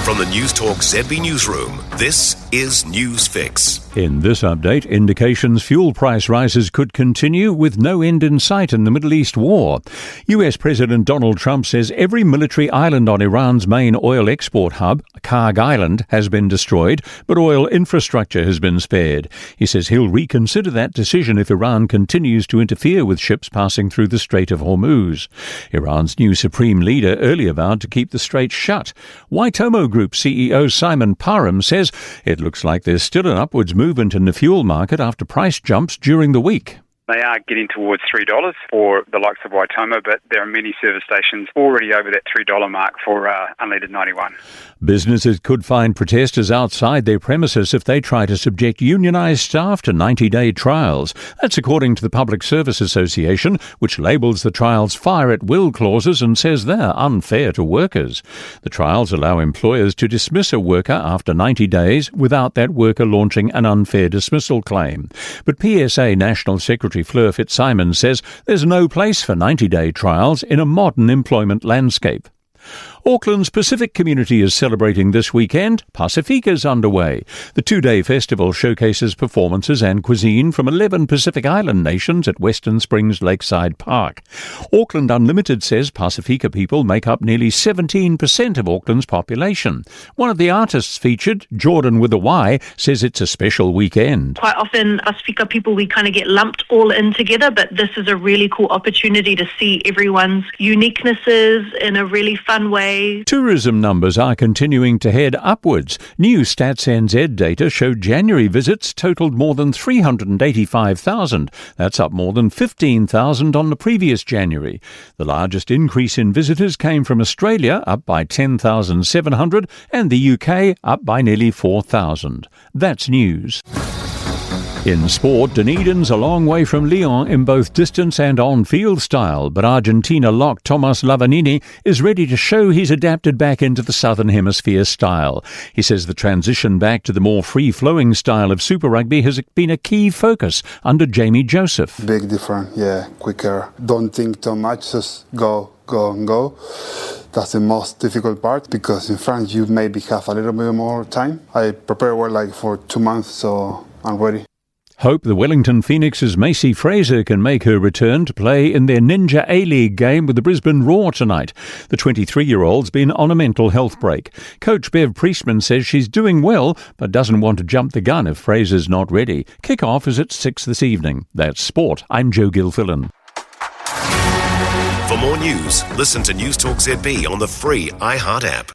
From the Newstalk ZB newsroom, this is News Fix. In this update, indications fuel price rises could continue with no end in sight in the Middle East war. US President Donald Trump says every military island on Iran's main oil export hub, Karg Island, has been destroyed, but oil infrastructure has been spared. He says he'll reconsider that decision if Iran continues to interfere with ships passing through the Strait of Hormuz. Iran's new supreme leader earlier vowed to keep the strait shut. Waitomo Group CEO Simon Parham says it looks like there's still an upwards movement in the fuel market after price jumps during the week. They are getting towards $3 for the likes of Waitomo, but there are many service stations already over that $3 mark for unleaded 91. Businesses could find protesters outside their premises if they try to subject unionised staff to 90-day trials. That's according to the Public Service Association, which labels the trials fire-at-will clauses and says they're unfair to workers. The trials allow employers to dismiss a worker after 90 days without that worker launching an unfair dismissal claim. But PSA National Secretary Fleur Fitzsimons says there's no place for 90-day trials in a modern employment landscape. Auckland's Pacific community is celebrating this weekend. Pacifica's underway. The two-day festival showcases performances and cuisine from 11 Pacific Island nations at Western Springs Lakeside Park. Auckland Unlimited says Pacifica people make up nearly 17% of Auckland's population. One of the artists featured, Jordan with a Y, says it's a special weekend. Quite often, Pacifica people, we kind of get lumped all in together, but this is a really cool opportunity to see everyone's uniquenesses in a really fun way. Tourism numbers are continuing to head upwards. New Stats NZ data showed January visits totalled more than 385,000. That's up more than 15,000 on the previous January. The largest increase in visitors came from Australia, up by 10,700, and the UK, up by nearly 4,000. That's news. In sport, Dunedin's a long way from Lyon in both distance and on-field style, but Argentina lock Thomas Lavanini is ready to show he's adapted back into the Southern Hemisphere style. He says the transition back to the more free-flowing style of Super Rugby has been a key focus under Jamie Joseph. Big difference, yeah, quicker. Don't think too much, just go and go. That's the most difficult part because in France you maybe have a little bit more time. I prepare well like for 2 months, so I'm ready. Hope the Wellington Phoenix's Macy Fraser can make her return to play in their Ninja A-League game with the Brisbane Roar tonight. The 23-year-old's been on a mental health break. Coach Bev Priestman says she's doing well, but doesn't want to jump the gun if Fraser's not ready. Kick-off is at 6 this evening. That's sport. I'm Joe Gilfillan. For more news, listen to Newstalk ZB on the free iHeart app.